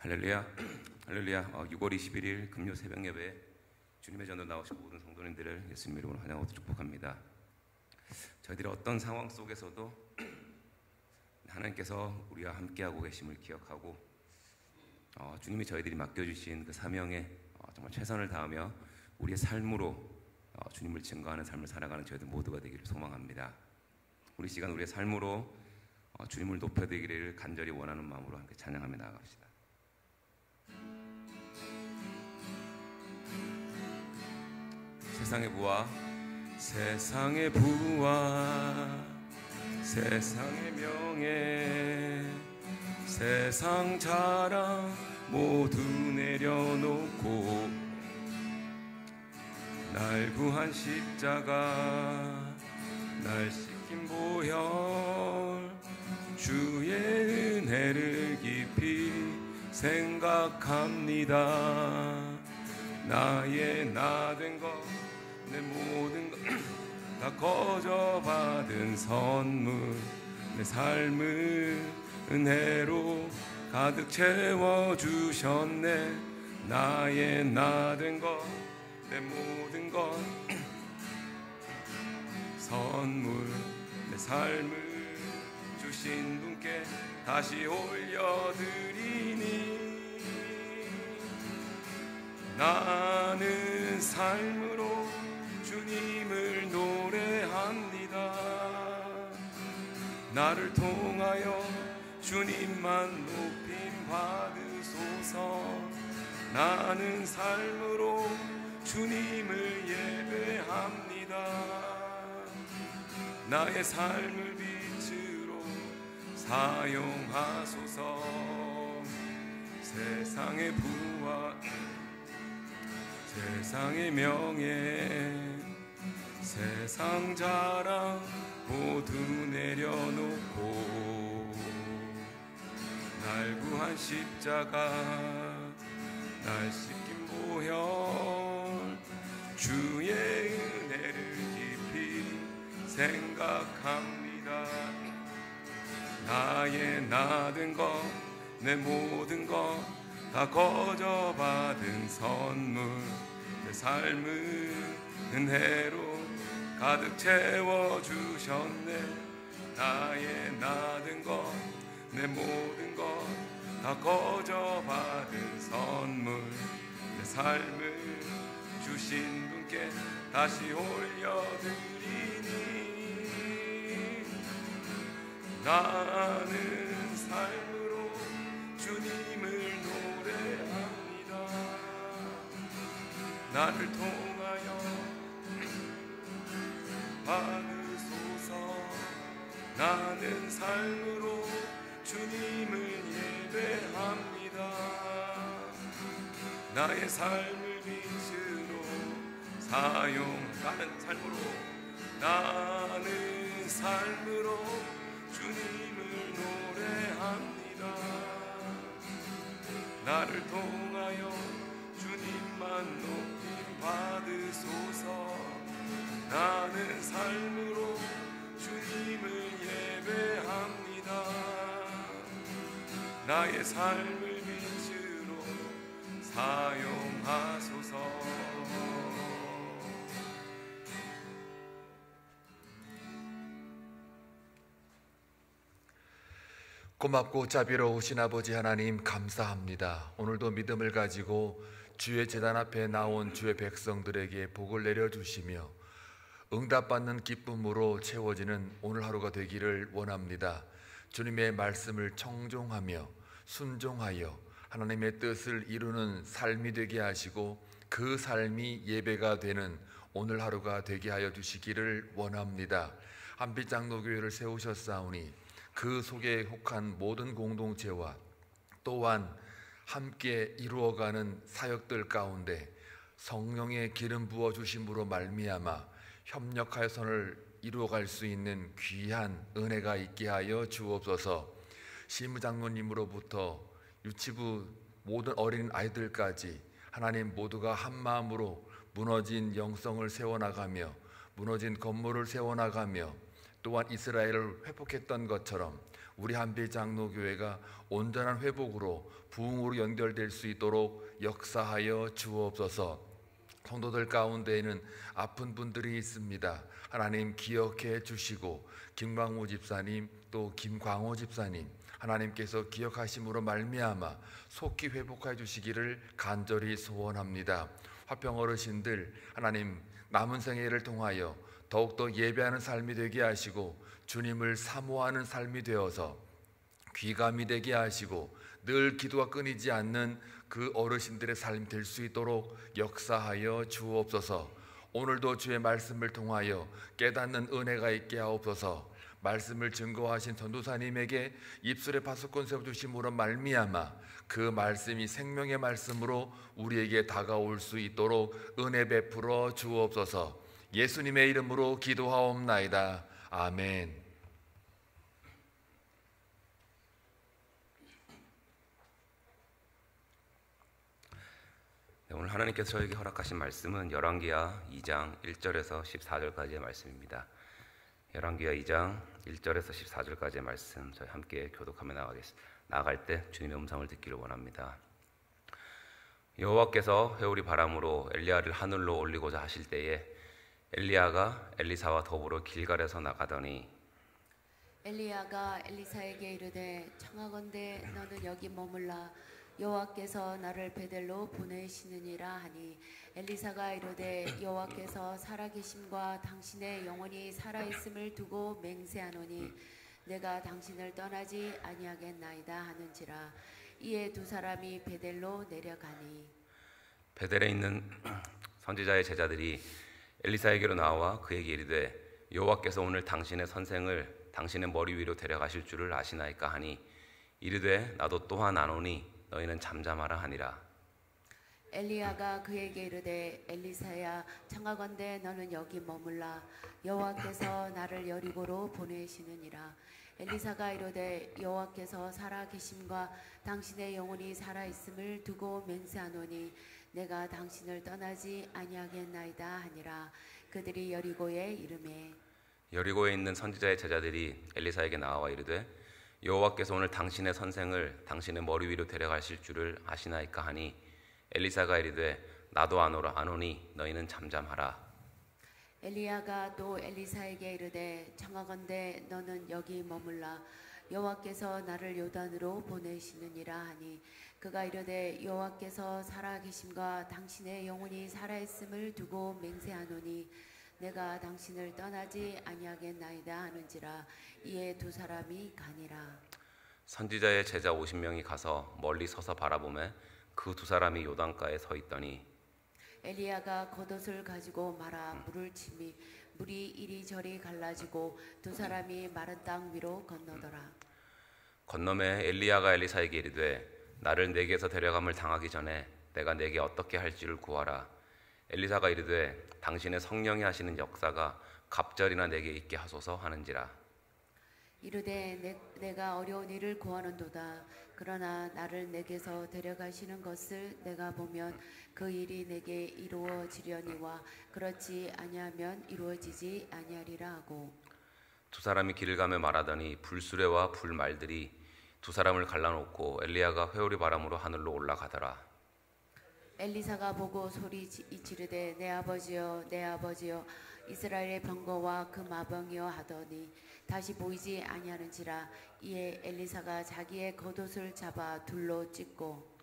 할렐루야, 할렐루야. 6월 21일 금요 새벽 예배 주님의 전도 나오신 모든 성도님들을 예수님 이름으로 환영하고 축복합니다. 저희들이 어떤 상황 속에서도 하나님께서 우리와 함께하고 계심을 기억하고 주님이 저희들이 맡겨주신 그 사명에 정말 최선을 다하며 우리의 삶으로 주님을 증거하는 삶을 살아가는 저희들 모두가 되기를 소망합니다. 우리 시간 우리의 삶으로 주님을 높여드리기를 간절히 원하는 마음으로 함께 찬양하며 나아갑시다. 세상의 부와 세상의 부와 세상의 명예 세상 자랑 모두 내려놓고 날 구한 십자가 날 씻긴 보혈 주의 은혜를 깊이 생각합니다. 나의 나 된 것 내 모든 것 다 거저 받은 선물 내 삶을 은혜로 가득 채워주셨네. 나의 나 된 것 내 모든 것 선물 내 삶을 주신 분께 다시 올려드리니 나는 삶으로 주님을 노래합니다. 나를 통하여 주님만 높임 받으소서. 나는 삶으로 주님을 예배합니다. 나의 삶을 빛으로 사용하소서. 세상의 부와 세상의 명예 세상 자랑 모두 내려놓고 날 구한 십자가 날 씻긴 보혈 주의 은혜를 깊이 생각합니다. 나의 나 된 것 내 모든 것 다 거저 받은 선물 내 삶을 은혜로 가득 채워주셨네. 나의 나 된 것 내 모든 것 다 거저 받은 선물 내 삶을 주신 분께 다시 올려드리니 나는 삶으로 주님을 노래합니다. 나를 통하여 받으소서. 나는 삶으로 주님을 예배합니다. 나의 삶을 빛으로 나는 삶으로 주님을 노래합니다. 나를 통하여 주님만 높임 받으소서. 나는 삶으로 주님을 예배합니다. 나의 삶을 빛으로 사용하소서. 고맙고 자비로우신 아버지 하나님 감사합니다. 오늘도 믿음을 가지고 주의 제단 앞에 나온 주의 백성들에게 복을 내려주시며 응답받는 기쁨으로 채워지는 오늘 하루가 되기를 원합니다. 주님의 말씀을 청종하며 순종하여 하나님의 뜻을 이루는 삶이 되게 하시고 그 삶이 예배가 되는 오늘 하루가 되게 하여 주시기를 원합니다. 한빛장로교회를 세우셨사오니 그 속에 속한 모든 공동체와 또한 함께 이루어가는 사역들 가운데 성령의 기름 부어주심으로 말미암아 협력하여 선을 이루어갈 수 있는 귀한 은혜가 있게 하여 주옵소서. 시무장로님으로부터 유치부 모든 어린 아이들까지 하나님 모두가 한마음으로 무너진 영성을 세워나가며 무너진 건물을 세워나가며 또한 이스라엘을 회복했던 것처럼 우리 한빛 장로교회가 온전한 회복으로 부흥으로 연결될 수 있도록 역사하여 주옵소서. 성도들 가운데에는 아픈 분들이 있습니다. 하나님 기억해 주시고 김광우 집사님 또 김광호 집사님 하나님께서 기억하심으로 말미암아 속히 회복해 주시기를 간절히 소원합니다. 화평 어르신들 하나님 남은 생애를 통하여 더욱더 예배하는 삶이 되게 하시고 주님을 사모하는 삶이 되어서 귀감이 되게 하시고 늘 기도가 끊이지 않는 그 어르신들의 삶이 될 수 있도록 역사하여 주옵소서. 오늘도 주의 말씀을 통하여 깨닫는 은혜가 있게 하옵소서. 말씀을 증거하신 전도사님에게 입술에 파수꾼 세워주심으로 말미암아 그 말씀이 생명의 말씀으로 우리에게 다가올 수 있도록 은혜 베풀어 주옵소서. 예수님의 이름으로 기도하옵나이다. 아멘. 네, 오늘 하나님께서 저에게 허락하신 말씀은 열왕기하 2장 1절에서 14절까지의 말씀입니다. 열왕기하 2장 1절에서 14절까지의 말씀 저희 함께 교독하며 나아갈 때 주님의 음성을 듣기를 원합니다. 여호와께서 회오리 바람으로 엘리야를 하늘로 올리고자 하실 때에 엘리야가 엘리사와 더불어 길갈에서 나가더니 엘리야가 엘리사에게 이르되 청하건대 너는 여기 머물라 여호와께서 나를 베델로 보내시느니라 하니 엘리사가 이르되 여호와께서 살아계심과 당신의 영혼이 살아있음을 두고 맹세하노니 내가 당신을 떠나지 아니하겠나이다 하는지라. 이에 두 사람이 베델로 내려가니 베델에 있는 선지자의 제자들이 엘리사에게로 나와 그에게 이르되 여호와께서 오늘 당신의 선생을 당신의 머리 위로 데려가실 줄을 아시나이까 하니 이르되 나도 또한 아노니 너희는 잠잠하라 하니라. 엘리야가 그에게 이르되 엘리사야 청하건대 너는 여기 머물라 여호와께서 나를 여리고로 보내시느니라. 엘리사가 이르되 여호와께서 살아계심과 당신의 영혼이 살아있음을 두고 맹세하노니 내가 당신을 떠나지 아니하겠나이다 하니라. 그들이 여리고에 이르매 여리고에 있는 선지자의 제자들이 엘리사에게 나와 이르되 여호와께서 오늘 당신의 선생을 당신의 머리 위로 데려가실 줄을 아시나이까 하니 엘리사가 이르되 나도 아노니 너희는 잠잠하라. 엘리야가 또 엘리사에게 이르되 청하건대 너는 여기 머물라 여호와께서 나를 요단으로 보내시느니라 하니 그가 이르되 여호와께서 살아계심과 당신의 영혼이 살아있음을 두고 맹세하노니 내가 당신을 떠나지 아니하겠나이다 하는지라. 이에 두 사람이 가니라. 선지자의 제자 50명이 가서 멀리 서서 바라보매 그 두 사람이 요단가에 서 있더니 엘리야가 겉옷을 가지고 말아 물을 치미 물이 이리저리 갈라지고 두 사람이 마른 땅 위로 건너더라. 건너매 엘리야가 엘리사에게 이르되 나를 내게서 데려감을 당하기 전에 내가 내게 어떻게 할지를 구하라. 엘리사가 이르되 당신의 성령이 하시는 역사가 갑절이나 내게 있게 하소서 하는지라. 이르되 내가 어려운 일을 구하는도다. 그러나 나를 내게서 데려가시는 것을 내가 보면 그 일이 내게 이루어지려니와 그렇지 아니하면 이루어지지 아니하리라 하고. 두 사람이 길을 가며 말하더니 불수레와 불말들이 두 사람을 갈라놓고 엘리야가 회오리 바람으로 하늘로 올라가더라. 엘리사가 보고 소리 지르되 내 아버지여 내 아버지여 이스라엘의 병거와 그 마병이여 하더니 다시 보이지 아니하는지라. 이에 엘리사가 자기의 겉옷을 잡아 둘로 찢고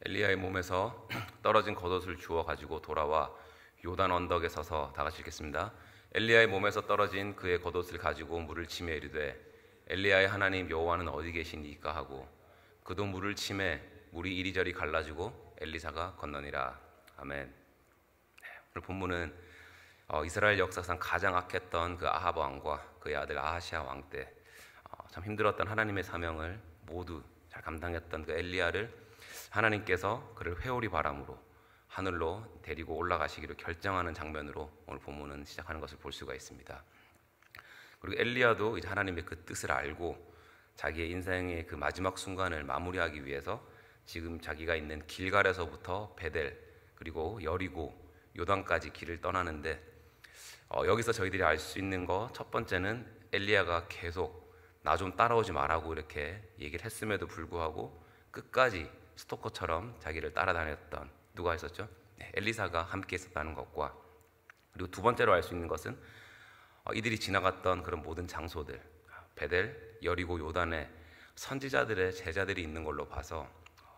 엘리야의 몸에서 떨어진 겉옷을 주워 가지고 돌아와 요단 언덕에 서서 다 같이 읽겠습니다. 엘리야의 몸에서 떨어진 그의 겉옷을 가지고 물을 치며 이르되 엘리야의 하나님 여호와는 어디 계시니까 하고 그도 물을 치매 물이 이리저리 갈라지고 엘리사가 건너니라. 아멘. 오늘 본문은 이스라엘 역사상 가장 악했던 그 아합 왕과 그의 아들 아하시아 왕 때 참 힘들었던 하나님의 사명을 모두 잘 감당했던 그 엘리야를 하나님께서 그를 회오리 바람으로 하늘로 데리고 올라가시기로 결정하는 장면으로 오늘 본문은 시작하는 것을 볼 수가 있습니다. 그리고 엘리야도 이제 하나님의 그 뜻을 알고 자기의 인생의 그 마지막 순간을 마무리하기 위해서 지금 자기가 있는 길갈에서부터 베델 그리고 여리고 요단까지 길을 떠나는데 여기서 저희들이 알 수 있는 거 첫 번째는 엘리야가 계속 나 좀 따라오지 말라고 이렇게 얘기를 했음에도 불구하고 끝까지 스토커처럼 자기를 따라다녔던 누가 있었죠? 엘리사가 함께 있었다는 것과, 그리고 두 번째로 알 수 있는 것은 이들이 지나갔던 그런 모든 장소들, 베델, 여리고, 요단에 선지자들의 제자들이 있는 걸로 봐서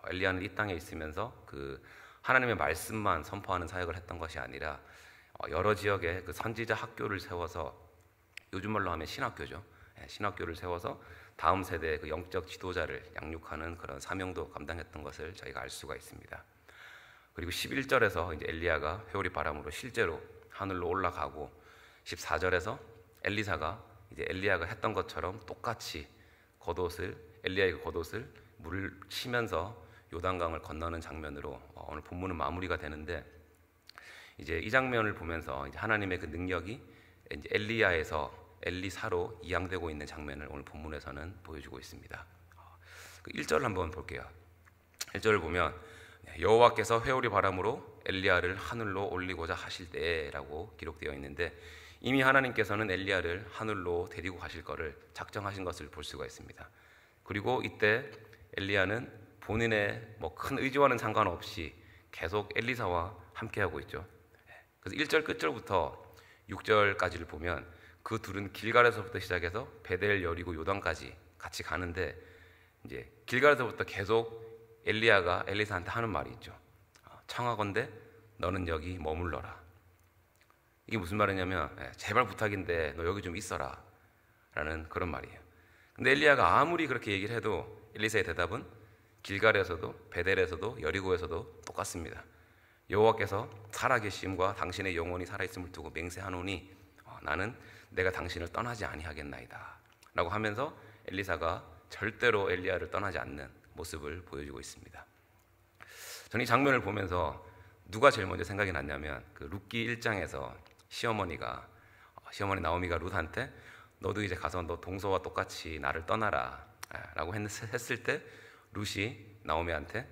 엘리야는 이 땅에 있으면서 그 하나님의 말씀만 선포하는 사역을 했던 것이 아니라 여러 지역에 그 선지자 학교를 세워서, 요즘 말로 하면 신학교죠. 신학교를 세워서 다음 세대의 그 영적 지도자를 양육하는 그런 사명도 감당했던 것을 저희가 알 수가 있습니다. 그리고 11절에서 이제 엘리야가 회오리 바람으로 실제로 하늘로 올라가고, 14절에서 엘리사가 이제 엘리야가 했던 것처럼 똑같이 엘리야의 겉옷을 물을 치면서 요단강을 건너는 장면으로 오늘 본문은 마무리가 되는데, 이제 이 장면을 보면서 이제 하나님의 그 능력이 이제 엘리야에서 엘리사로 이양되고 있는 장면을 오늘 본문에서는 보여주고 있습니다. 그 1절을 한번 볼게요. 1절을 보면 여호와께서 회오리 바람으로 엘리야를 하늘로 올리고자 하실 때라고 기록되어 있는데, 이미 하나님께서는 엘리야를 하늘로 데리고 가실 것을 작정하신 것을 볼 수가 있습니다. 그리고 이때 엘리야는 본인의 큰 의지와는 상관없이 계속 엘리사와 함께하고 있죠. 그래서 1절 끝절부터 6절까지를 보면 그 둘은 길갈에서부터 시작해서 베델, 여리고, 요단까지 같이 가는데, 이제 길갈에서부터 계속 엘리야가 엘리사한테 하는 말이 있죠. 청하건대 너는 여기 머물러라. 이게 무슨 말이냐면 제발 부탁인데 너 여기 좀 있어라 라는 그런 말이에요. 근데 엘리야가 아무리 그렇게 얘기를 해도 엘리사의 대답은 길갈에서도 베델에서도 여리고에서도 똑같습니다. 여호와께서 살아계심과 당신의 영혼이 살아있음을 두고 맹세하노니 나는 내가 당신을 떠나지 아니하겠나이다 라고 하면서 엘리사가 절대로 엘리야를 떠나지 않는 모습을 보여주고 있습니다. 저는 이 장면을 보면서 누가 제일 먼저 생각이 났냐면, 그 룻기 1장에서 시어머니 나오미가 룻한테 너도 이제 가서 너 동서와 똑같이 나를 떠나라 라고 했을 때 룻이 나오미한테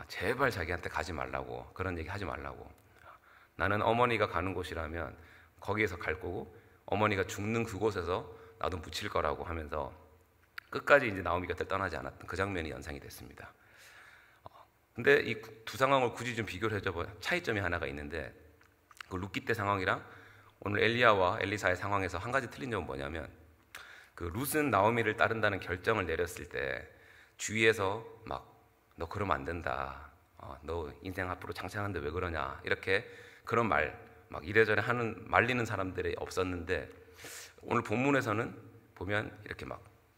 제발 자기한테 가지 말라고, 그런 얘기 하지 말라고, 나는 어머니가 가는 곳이라면 거기에서 갈 거고 어머니가 죽는 그곳에서 나도 묻힐 거라고 하면서 끝까지 이제 나오미 곁을 떠나지 않았던 그 장면이 연상이 됐습니다. 근데 이 두 상황을 굳이 좀 비교를 해줘보면 차이점이 하나가 있는데, 그 룻기 때 상황이랑 오늘 엘리야와 엘리사의 상황에서 한 가지 틀린 점은 뭐냐면, 그 룻은 나오미를 따른다는 결정을 내렸을 때 주위에서 너 그러면 안 된다, 너 인생 앞으로 장창하는데 왜 그러냐, 이렇게 그런 말 이래저래 말리는 사람들이 없었는데, 오늘 본문에서는 보면 이렇게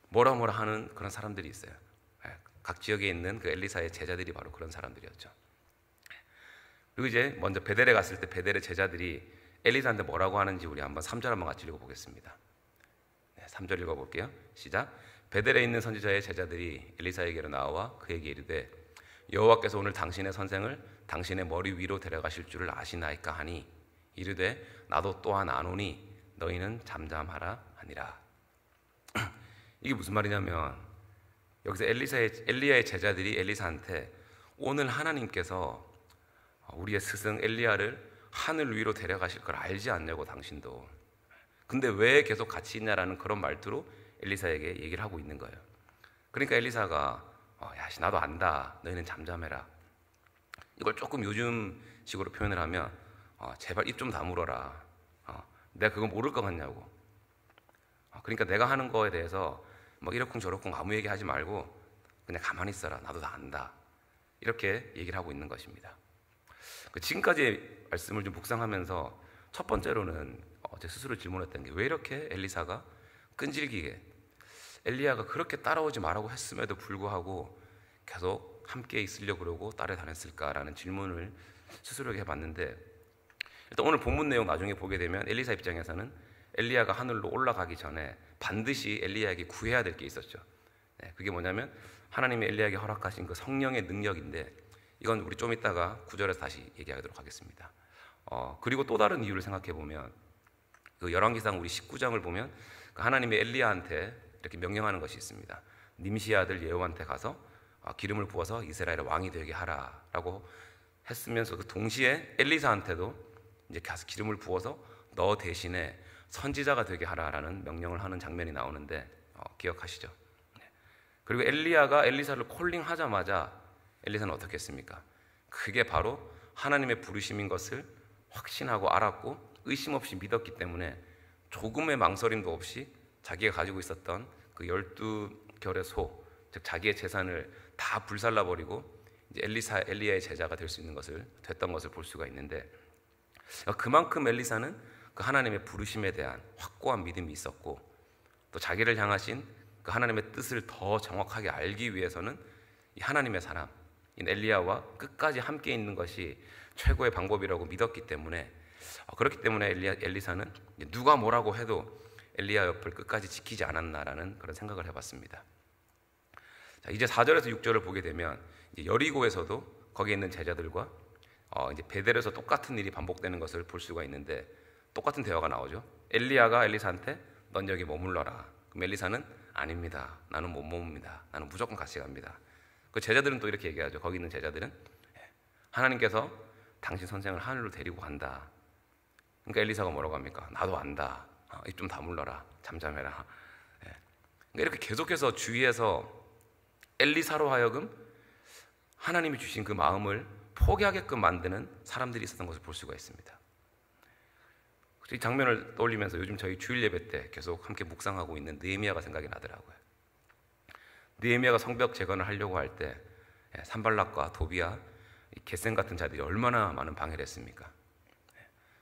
뭐라 하는 그런 사람들이 있어요. 각 지역에 있는 그 엘리사의 제자들이 바로 그런 사람들이었죠. 그리고 이제 먼저 베델에 갔을 때 베델의 제자들이 엘리사한테 뭐라고 하는지 우리 한번 3절 한번 같이 읽어보겠습니다. 3절 읽어볼게요. 시작. 베델에 있는 선지자의 제자들이 엘리사에게로 나와 그에게 이르되 여호와께서 오늘 당신의 선생을 당신의 머리 위로 데려가실 줄을 아시나이까 하니 이르되 나도 또한 아노니 너희는 잠잠하라 하니라. 이게 무슨 말이냐면, 여기서 엘리야의 제자들이 엘리사한테 오늘 하나님께서 우리의 스승 엘리야를 하늘 위로 데려가실 걸 알지 않냐고 당신도, 근데 왜 계속 같이 있냐라는 그런 말투로 엘리사에게 얘기를 하고 있는 거예요. 그러니까 엘리사가 나도 안다, 너희는 잠잠해라. 이걸 조금 요즘 식으로 표현을 하면 제발 입 좀 다물어라, 내가 그거 모를 것 같냐고. 그러니까 내가 하는 거에 대해서 이러쿵저러쿵 아무 얘기 하지 말고 그냥 가만히 있어라, 나도 다 안다, 이렇게 얘기를 하고 있는 것입니다. 지금까지의 말씀을 좀 묵상하면서 첫 번째로는 제 스스로 질문했던 게, 왜 이렇게 엘리사가 끈질기게 엘리야가 그렇게 따라오지 말라고 했음에도 불구하고 계속 함께 있으려고 그러고 따라다녔을까라는 질문을 스스로에게 해봤는데, 일단 오늘 본문 내용 나중에 보게 되면 엘리사 입장에서는 엘리야가 하늘로 올라가기 전에 반드시 엘리야에게 구해야 될 게 있었죠. 그게 뭐냐면 하나님이 엘리야에게 허락하신 그 성령의 능력인데, 이건 우리 좀 이따가 9절에서 다시 얘기하도록 하겠습니다. 그리고 또 다른 이유를 생각해 보면, 그 열왕기상 우리 19장을 보면 그 하나님이 엘리야한테 이렇게 명령하는 것이 있습니다. 님시 아들 예후한테 가서 기름을 부어서 이스라엘의 왕이 되게 하라라고 했으면서, 그 동시에 엘리사한테도 이제 가서 기름을 부어서 너 대신에 선지자가 되게 하라라는 명령을 하는 장면이 나오는데, 기억하시죠? 그리고 엘리야가 엘리사를 콜링하자마자 엘리사는 어떻게 했습니까? 그게 바로 하나님의 부르심인 것을 확신하고 알았고 의심 없이 믿었기 때문에 조금의 망설임도 없이 자기가 가지고 있었던 그 12결의 소, 즉 자기의 재산을 다 불살라버리고 이제 엘리야의 제자가 될 수 있는 것을 됐던 것을 볼 수가 있는데, 그만큼 엘리사는 그 하나님의 부르심에 대한 확고한 믿음이 있었고, 또 자기를 향하신 그 하나님의 뜻을 더 정확하게 알기 위해서는 이 하나님의 사람, 이 엘리야와 끝까지 함께 있는 것이 최고의 방법이라고 믿었기 때문에, 그렇기 때문에 엘리사는 누가 뭐라고 해도 엘리야 옆을 끝까지 지키지 않았나라는 그런 생각을 해봤습니다. 자, 이제 4절에서 6절을 보게 되면 이제 여리고에서도 거기에 있는 제자들과 이제 베델에서 똑같은 일이 반복되는 것을 볼 수가 있는데, 똑같은 대화가 나오죠. 엘리야가 엘리사한테 넌 여기 머물러라. 그럼 엘리사는 아닙니다. 나는 못 머뭅니다. 나는 무조건 같이 갑니다. 그 제자들은 또 이렇게 얘기하죠. 거기 있는 제자들은 하나님께서 당신 선생을 하늘로 데리고 간다. 그러니까 엘리사가 뭐라고 합니까? 나도 안다. 입 좀 다물러라. 잠잠해라. 그러니까 이렇게 계속해서 주위에서 엘리사로 하여금 하나님이 주신 그 마음을 포기하게끔 만드는 사람들이 있었던 것을 볼 수가 있습니다. 이 장면을 떠올리면서 요즘 저희 주일 예배 때 계속 함께 묵상하고 있는 느헤미야가 생각이 나더라고요. 느헤미야가 성벽 재건을 하려고 할 때 산발락과 도비야, 겟셈 같은 자들이 얼마나 많은 방해를 했습니까?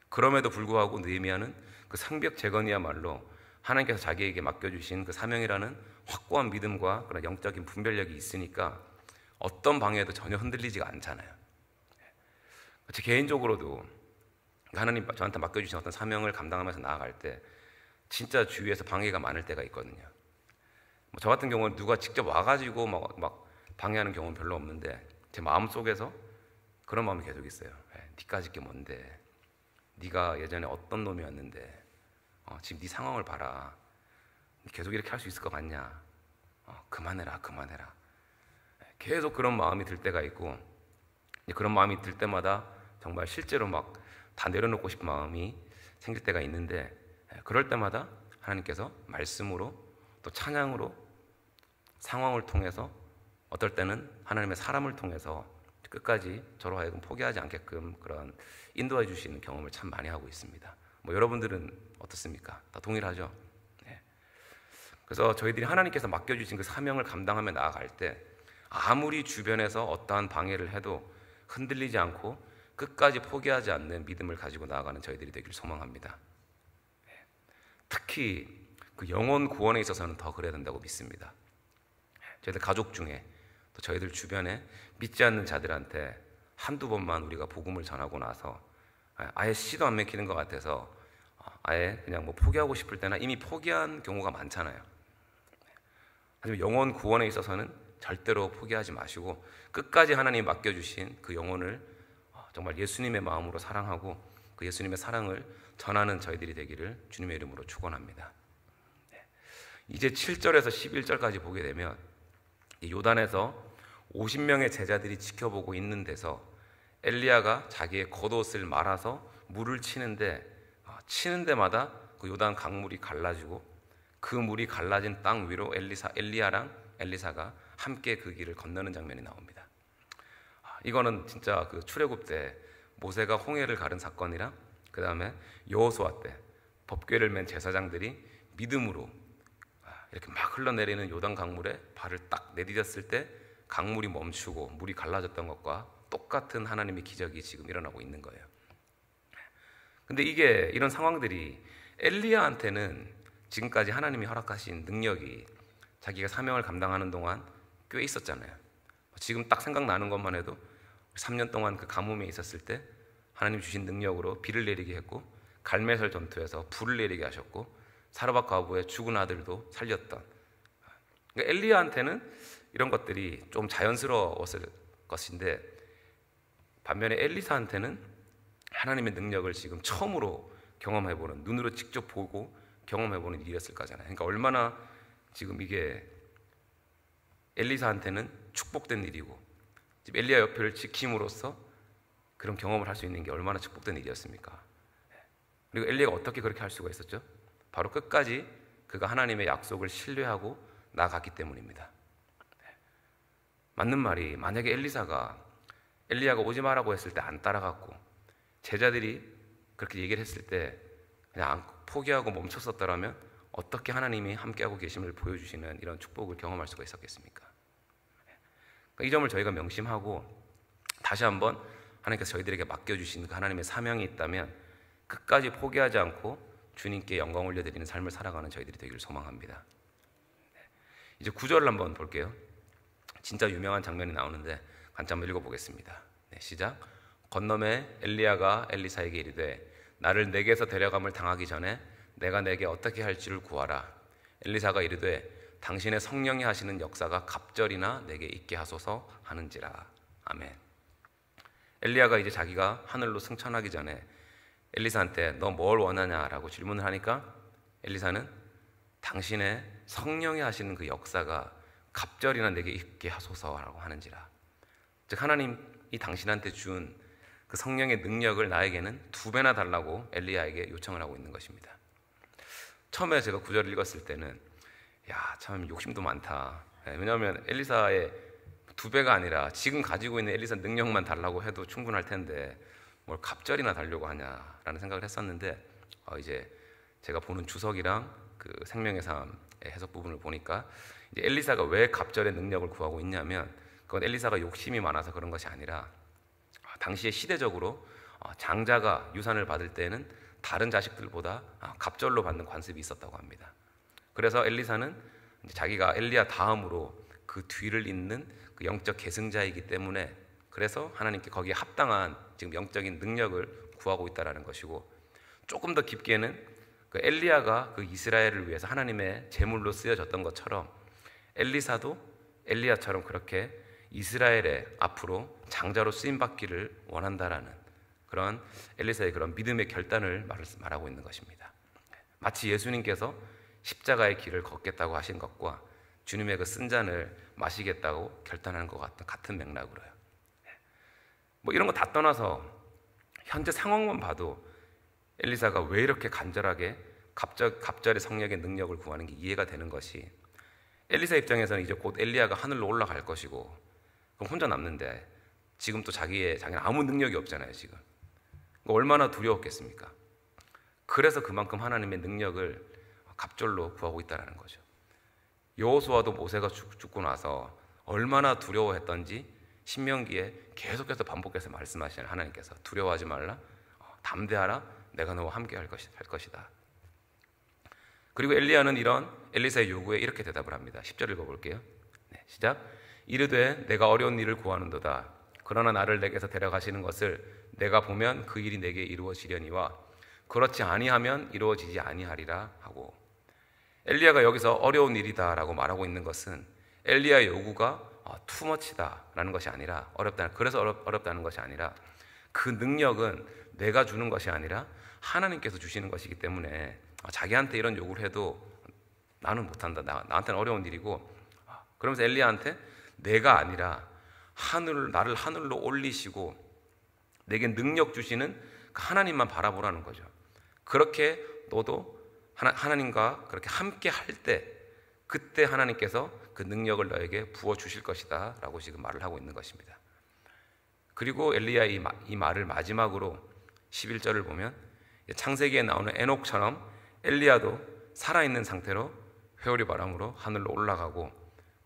그럼에도 불구하고 느헤미야는 그 성벽 재건이야말로 하나님께서 자기에게 맡겨주신 그 사명이라는 확고한 믿음과 그런 영적인 분별력이 있으니까 어떤 방해에도 전혀 흔들리지가 않잖아요. 제 개인적으로도 하나님 저한테 맡겨주신 어떤 사명을 감당하면서 나아갈 때 진짜 주위에서 방해가 많을 때가 있거든요. 저 같은 경우는 누가 직접 와가지고 막 방해하는 경우는 별로 없는데, 제 마음속에서 그런 마음이 계속 있어요. 니까짓 게 뭔데? 네가 예전에 어떤 놈이었는데 지금 네 상황을 봐라. 계속 이렇게 할 수 있을 것 같냐? 그만해라. 계속 그런 마음이 들 때가 있고, 그런 마음이 들 때마다 정말 실제로 막 다 내려놓고 싶은 마음이 생길 때가 있는데, 그럴 때마다 하나님께서 말씀으로 또 찬양으로 상황을 통해서, 어떨 때는 하나님의 사람을 통해서 끝까지 저로 하여금 포기하지 않게끔 그런 인도해 주시는 경험을 참 많이 하고 있습니다. 여러분들은 어떻습니까? 다 동일하죠? 네. 그래서 저희들이 하나님께서 맡겨주신 그 사명을 감당하며 나아갈 때 아무리 주변에서 어떠한 방해를 해도 흔들리지 않고 끝까지 포기하지 않는 믿음을 가지고 나아가는 저희들이 되기를 소망합니다. 특히 그 영혼 구원에 있어서는 더 그래야 된다고 믿습니다. 저희들 가족 중에 또 저희들 주변에 믿지 않는 자들한테 한두 번만 우리가 복음을 전하고 나서 아예 씨도 안 맥히는 것 같아서 아예 그냥 포기하고 싶을 때나 이미 포기한 경우가 많잖아요. 하지만 영혼 구원에 있어서는 절대로 포기하지 마시고 끝까지 하나님이 맡겨주신 그 영혼을 정말 예수님의 마음으로 사랑하고 그 예수님의 사랑을 전하는 저희들이 되기를 주님의 이름으로 축원합니다. 이제 7절에서 11절까지 보게 되면 요단에서 50명의 제자들이 지켜보고 있는 데서 엘리야가 자기의 겉옷을 말아서 물을 치는 데마다 그 요단 강물이 갈라지고 그 물이 갈라진 땅 위로 엘리야랑 엘리사가 함께 그 길을 건너는 장면이 나옵니다. 이거는 진짜 그 출애굽 때 모세가 홍해를 가른 사건이랑 그 다음에 여호수아 때 법궤를 맨 제사장들이 믿음으로 이렇게 막 흘러내리는 요단 강물에 발을 딱 내디뎠을 때 강물이 멈추고 물이 갈라졌던 것과 똑같은 하나님의 기적이 지금 일어나고 있는 거예요. 근데 이런 상황들이 엘리야한테는 지금까지 하나님이 허락하신 능력이 자기가 사명을 감당하는 동안 꽤 있었잖아요. 지금 딱 생각나는 것만 해도 3년 동안 그 가뭄에 있었을 때 하나님 주신 능력으로 비를 내리게 했고, 갈멜설 전투에서 불을 내리게 하셨고, 사르밧 과부의 죽은 아들도 살렸던, 그러니까 엘리야한테는 이런 것들이 좀 자연스러웠을 것인데, 반면에 엘리사한테는 하나님의 능력을 지금 처음으로 경험해보는, 눈으로 직접 보고 경험해보는 일이었을 거잖아요. 그러니까 얼마나 지금 이게 엘리사한테는 축복된 일이고, 지금 엘리야 옆을 지킴으로써 그런 경험을 할 수 있는 게 얼마나 축복된 일이었습니까? 그리고 엘리야가 어떻게 그렇게 할 수가 있었죠? 바로 끝까지 그가 하나님의 약속을 신뢰하고 나아갔기 때문입니다. 맞는 말이, 만약에 엘리야가 오지 마라고 했을 때 안 따라갔고 제자들이 그렇게 얘기를 했을 때 그냥 포기하고 멈췄었더라면 어떻게 하나님이 함께하고 계심을 보여주시는 이런 축복을 경험할 수가 있었겠습니까? 그러니까 이 점을 저희가 명심하고 다시 한번 하나님께서 저희들에게 맡겨주신 그 하나님의 사명이 있다면 끝까지 포기하지 않고 주님께 영광 올려드리는 삶을 살아가는 저희들이 되기를 소망합니다. 이제 9절을 한번 볼게요. 진짜 유명한 장면이 나오는데 같이 한번 읽어보겠습니다. 시작. 건너매 엘리야가 엘리사에게 이르되 나를 내게서 데려감을 당하기 전에 내가 내게 어떻게 할지를 구하라. 엘리사가 이르되 당신의 성령이 하시는 역사가 갑절이나 내게 있게 하소서 하는지라. 아멘. 엘리야가 이제 자기가 하늘로 승천하기 전에 엘리사한테 너 뭘 원하냐라고 질문을 하니까 엘리사는 당신의 성령이 하시는 그 역사가 갑절이나 내게 있게 하소서라고 하는지라. 즉 하나님이 당신한테 준 그 성령의 능력을 나에게는 2배나 달라고 엘리야에게 요청을 하고 있는 것입니다. 처음에 제가 9절을 읽었을 때는 야, 참 욕심도 많다. 왜냐하면 엘리사의 2배가 아니라 지금 가지고 있는 엘리사 능력만 달라고 해도 충분할 텐데 뭘 갑절이나 달려고 하냐라는 생각을 했었는데 이제 제가 보는 주석이랑 그 생명의 삶의 해석 부분을 보니까 이제 엘리사가 왜 갑절의 능력을 구하고 있냐면 그건 엘리사가 욕심이 많아서 그런 것이 아니라 당시에 시대적으로 장자가 유산을 받을 때는 다른 자식들보다 갑절로 받는 관습이 있었다고 합니다. 그래서 엘리사는 이제 자기가 엘리야 다음으로 그 뒤를 잇는 그 영적 계승자이기 때문에 그래서 하나님께 거기에 합당한 지금 영적인 능력을 구하고 있다라는 것이고, 조금 더 깊게는 그 엘리야가 그 이스라엘을 위해서 하나님의 제물로 쓰여졌던 것처럼 엘리사도 엘리야처럼 그렇게 이스라엘의 앞으로 장자로 쓰임받기를 원한다라는 그런 엘리사의 그런 믿음의 결단을 말하고 있는 것입니다. 마치 예수님께서 십자가의 길을 걷겠다고 하신 것과 주님의 그 쓴 잔을 마시겠다고 결단하는 것 같은 맥락으로요. 뭐 이런 거 다 떠나서 현재 상황만 봐도 엘리사가 왜 이렇게 간절하게 갑절의 성령의 능력을 구하는 게 이해가 되는 것이, 엘리사 입장에서는 이제 곧 엘리야가 하늘로 올라갈 것이고 그럼 혼자 남는데 지금 또 자기는 아무 능력이 없잖아요. 지금 얼마나 두려웠겠습니까? 그래서 그만큼 하나님의 능력을 갑절로 구하고 있다는 거죠. 여호수아도 모세가 죽고 나서 얼마나 두려워했던지 신명기에 계속해서 반복해서 말씀하시는 하나님께서 두려워하지 말라, 담대하라, 내가 너와 함께 할 것이다. 그리고 엘리야는 이런 엘리사의 요구에 이렇게 대답을 합니다. 10절 읽어볼게요. 시작. 이르되 내가 어려운 일을 구하는도다. 그러나 나를 내게서 데려가시는 것을 내가 보면 그 일이 내게 이루어지려니와 그렇지 아니하면 이루어지지 아니하리라 하고, 엘리야가 여기서 어려운 일이다라고 말하고 있는 것은 엘리야의 요구가 투머치다라는 것이 아니라 그래서 어렵다는 것이 아니라 그 능력은 내가 주는 것이 아니라 하나님께서 주시는 것이기 때문에 자기한테 이런 요구를 해도 나는 못한다, 나한테는 어려운 일이고, 그러면서 엘리야한테 내가 아니라 나를 하늘로 올리시고 내게 능력 주시는 그 하나님만 바라보라는 거죠. 그렇게 너도 하나님과 그렇게 함께 할 때 그때 하나님께서 그 능력을 너에게 부어 주실 것이다 라고 지금 말을 하고 있는 것입니다. 그리고 엘리야의 이 말을 마지막으로 11절을 보면 창세기에 나오는 에녹처럼 엘리야도 살아있는 상태로 회오리 바람으로 하늘로 올라가고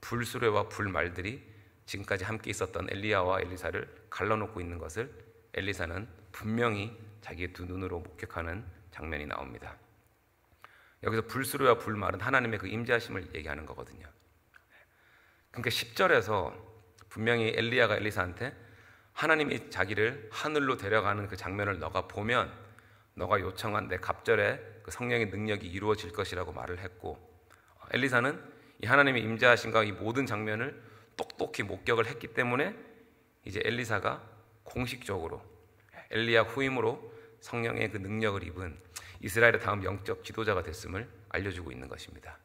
불수레와 불말들이 지금까지 함께 있었던 엘리야와 엘리사를 갈라놓고 있는 것을 엘리사는 분명히 자기의 두 눈으로 목격하는 장면이 나옵니다. 여기서 불수레와 불말은 하나님의 그 임재하심을 얘기하는 거거든요. 그러니까 10절에서 분명히 엘리야가 엘리사한테 하나님이 자기를 하늘로 데려가는 그 장면을 너가 보면 너가 요청한 내 갑절의 그 성령의 능력이 이루어질 것이라고 말을 했고, 엘리사는 이 하나님의 임재하심과 이 모든 장면을 똑똑히 목격을 했기 때문에 이제 엘리사가 공식적으로 엘리야 후임으로 성령의 그 능력을 입은 이스라엘의 다음 영적 지도자가 됐음을 알려주고 있는 것입니다.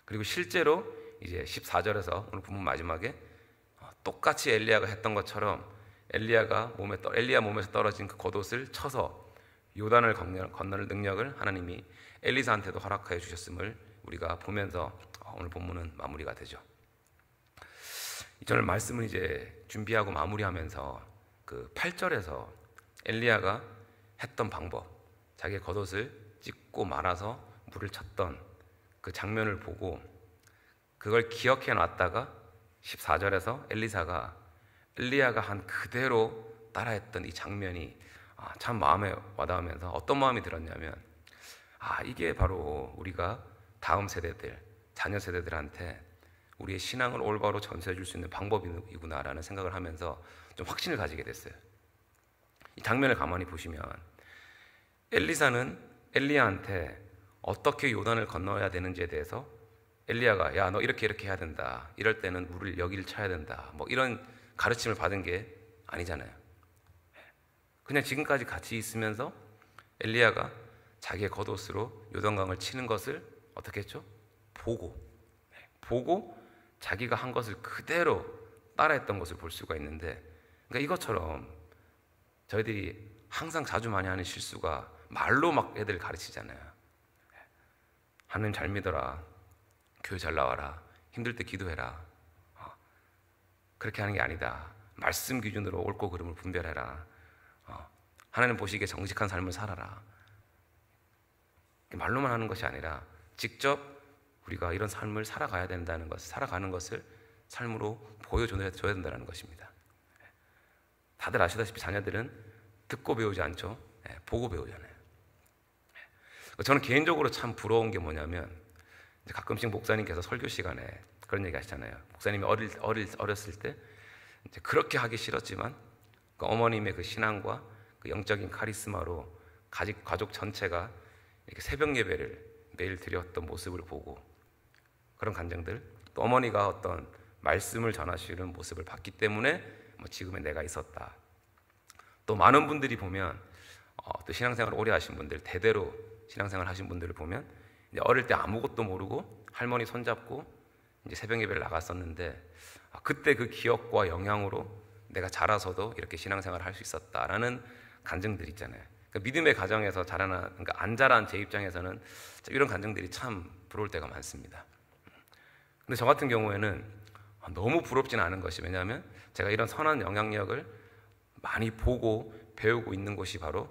그리고 실제로 이제 14절에서 오늘 본문 마지막에 똑같이 엘리야가 했던 것처럼 엘리야 몸에서 떨어진 그 겉옷을 쳐서 요단을 건널 능력을 하나님이 엘리사한테도 허락하여 주셨음을 우리가 보면서 오늘 본문은 마무리가 되죠. 저는 말씀을 이제 준비하고 마무리하면서 그 8절에서 엘리야가 했던 방법, 자기의 겉옷을 찢고 말아서 물을 쳤던 그 장면을 보고 그걸 기억해 놨다가 14절에서 엘리야가 한 그대로 따라했던 이 장면이 참 마음에 와닿으면서 어떤 마음이 들었냐면 이게 바로 우리가 다음 세대들, 자녀 세대들한테 우리의 신앙을 올바로 전수해 줄 수 있는 방법이구나라는 생각을 하면서 좀 확신을 가지게 됐어요. 이 장면을 가만히 보시면 엘리사는 엘리야한테 어떻게 요단을 건너야 되는지에 대해서 엘리야가 야, 너 이렇게 해야 된다, 이럴 때는 물을 여기를 쳐야 된다, 뭐 이런 가르침을 받은 게 아니잖아요. 그냥 지금까지 같이 있으면서 엘리야가 자기의 겉옷으로 요단강을 치는 것을 어떻게 했죠? 보고 자기가 한 것을 그대로 따라했던 것을 볼 수가 있는데, 그러니까 이것처럼 저희들이 항상 자주 많이 하는 실수가 말로 막 애들 가르치잖아요. 하나님 잘 믿어라, 교회 잘 나와라, 힘들 때 기도해라. 그렇게 하는 게 아니다. 말씀 기준으로 옳고 그름을 분별해라. 하나님 보시기에 정직한 삶을 살아라. 말로만 하는 것이 아니라 직접 우리가 이런 삶을 살아가야 된다는 것, 살아가는 것을 삶으로 보여줘야 된다는 것입니다. 다들 아시다시피 자녀들은 듣고 배우지 않죠. 보고 배우잖아요. 저는 개인적으로 참 부러운 게 뭐냐면, 가끔씩 목사님께서 설교 시간에 그런 얘기 하시잖아요. 목사님이 어렸을 때 이제 그렇게 하기 싫었지만 그 어머님의 그 신앙과 그 영적인 카리스마로 가족 전체가 이렇게 새벽 예배를 매일 드렸던 모습을 보고, 그런 감정들, 또 어머니가 어떤 말씀을 전하시는 모습을 봤기 때문에 지금의 내가 있었다. 또 많은 분들이 보면 또 신앙생활을 오래 하신 분들, 대대로 신앙생활 하신 분들을 보면 이제 어릴 때 아무것도 모르고 할머니 손잡고 이제 새벽 예배를 나갔었는데 그때 그 기억과 영향으로 내가 자라서도 이렇게 신앙생활을 할 수 있었다라는 간증들 있잖아요. 그러니까 믿음의 가정에서 그러니까 안 자란 제 입장에서는 이런 간증들이 참 부러울 때가 많습니다. 근데 저 같은 경우에는 너무 부럽지는 않은 것이, 왜냐하면 제가 이런 선한 영향력을 많이 보고 배우고 있는 곳이 바로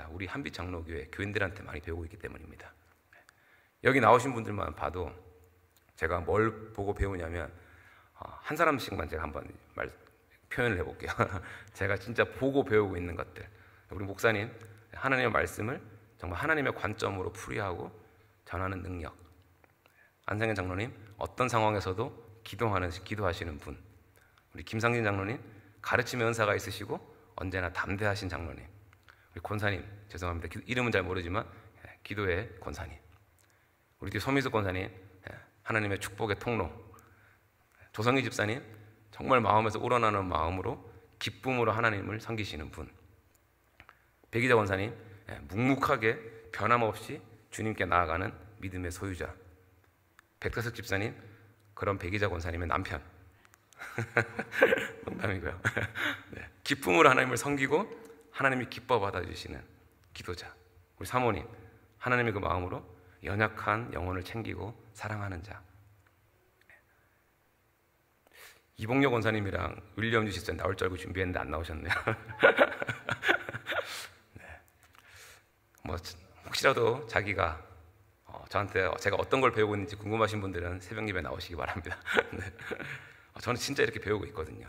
우리 한빛장로교회 교인들한테 많이 배우고 있기 때문입니다. 여기 나오신 분들만 봐도 제가 뭘 보고 배우냐면 한 사람씩만 제가 한번 표현을 해볼게요. 제가 진짜 보고 배우고 있는 것들, 우리 목사님 하나님의 말씀을 정말 하나님의 관점으로 풀이하고 전하는 능력, 안상현 장로님 어떤 상황에서도 기도하시는 분, 우리 김상진 장로님 가르침의 은사가 있으시고 언제나 담대하신 장로님, 우리 권사님, 죄송합니다, 이름은 잘 모르지만 기도의 권사님, 우리 뒤 소미숙 권사님 하나님의 축복의 통로, 조성희 집사님 정말 마음에서 우러나는 마음으로 기쁨으로 하나님을 섬기시는 분, 백이자 권사님 묵묵하게 변함없이 주님께 나아가는 믿음의 소유자, 백태석 집사님 그런 백이자 권사님의 남편 농담이고요. 네. 기쁨으로 하나님을 섬기고 하나님이 기뻐 받아주시는 기도자, 우리 사모님 하나님의 그 마음으로 연약한 영혼을 챙기고 사랑하는 자, 이봉료 권사님이랑 윌리엄 주식사 나올 줄 알고 준비했는데 안 나오셨네요. 네. 혹시라도 자기가 저한테 제가 어떤 걸 배우고 있는지 궁금하신 분들은 새벽 예배 나오시기 바랍니다. 네. 저는 진짜 이렇게 배우고 있거든요.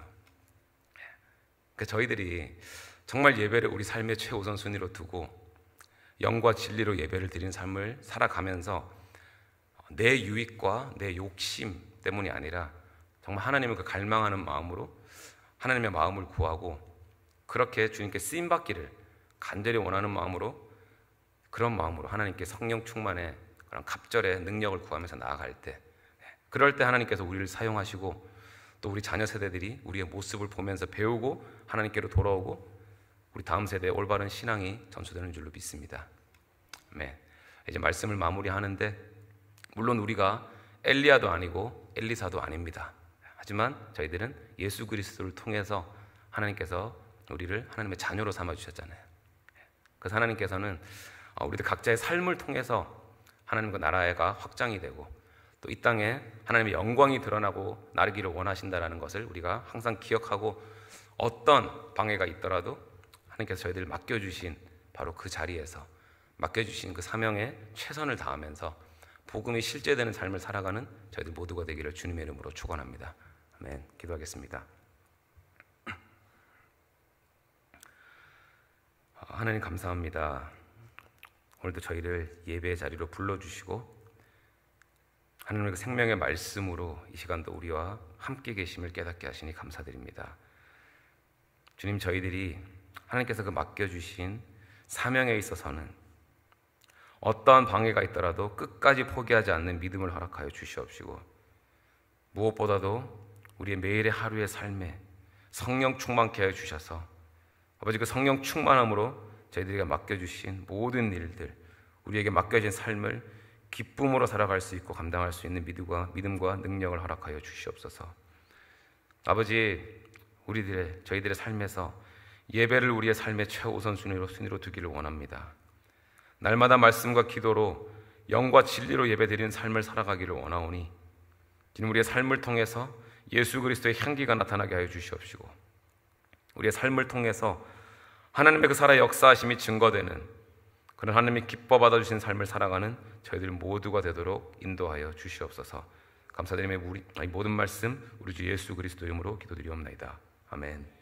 그러니까 저희들이 정말 예배를 우리 삶의 최우선 순위로 두고 영과 진리로 예배를 드리는 삶을 살아가면서 내 유익과 내 욕심 때문이 아니라 정말 하나님을 그 갈망하는 마음으로 하나님의 마음을 구하고 그렇게 주님께 쓰임받기를 간절히 원하는 마음으로, 그런 마음으로 하나님께 성령 충만의 그런 갑절의 능력을 구하면서 나아갈 때, 그럴 때 하나님께서 우리를 사용하시고 또 우리 자녀 세대들이 우리의 모습을 보면서 배우고 하나님께로 돌아오고 우리 다음 세대의 올바른 신앙이 전수되는 줄로 믿습니다. 네. 이제 말씀을 마무리하는데, 물론 우리가 엘리야도 아니고 엘리사도 아닙니다. 하지만 저희들은 예수 그리스도를 통해서 하나님께서 우리를 하나님의 자녀로 삼아 주셨잖아요. 그래서 하나님께서는 우리들 각자의 삶을 통해서 하나님과 나라가 확장이 되고 또 이 땅에 하나님의 영광이 드러나고 나르기를 원하신다는 것을 우리가 항상 기억하고 어떤 방해가 있더라도 하나님께서 저희들을 맡겨주신 바로 그 자리에서 맡겨주신 그 사명에 최선을 다하면서 복음이 실제되는 삶을 살아가는 저희들 모두가 되기를 주님의 이름으로 축원합니다. 아멘. 기도하겠습니다. 하나님 감사합니다. 오늘도 저희를 예배의 자리로 불러주시고 하나님의 그 생명의 말씀으로 이 시간도 우리와 함께 계심을 깨닫게 하시니 감사드립니다. 주님, 저희들이 하나님께서 그 맡겨주신 사명에 있어서는 어떠한 방해가 있더라도 끝까지 포기하지 않는 믿음을 허락하여 주시옵시고 무엇보다도 우리의 매일의 하루의 삶에 성령 충만케 하여 주셔서 아버지 그 성령 충만함으로 저희들에게 맡겨주신 모든 일들, 우리에게 맡겨진 삶을 기쁨으로 살아갈 수 있고 감당할 수 있는 믿음과 능력을 허락하여 주시옵소서. 아버지, 저희들의 삶에서 예배를 우리의 삶의 최우선 순위로 두기를 원합니다. 날마다 말씀과 기도로 영과 진리로 예배드리는 삶을 살아가기를 원하오니 지금 우리의 삶을 통해서 예수 그리스도의 향기가 나타나게 하여 주시옵시고 우리의 삶을 통해서 하나님의 그 살아 역사하심이 증거되는 그런 하나님이 기뻐 받아주신 삶을 살아가는 저희들 모두가 되도록 인도하여 주시옵소서. 감사드리며 모든 말씀 우리 주 예수 그리스도 이름으로 기도드리옵나이다. 아멘.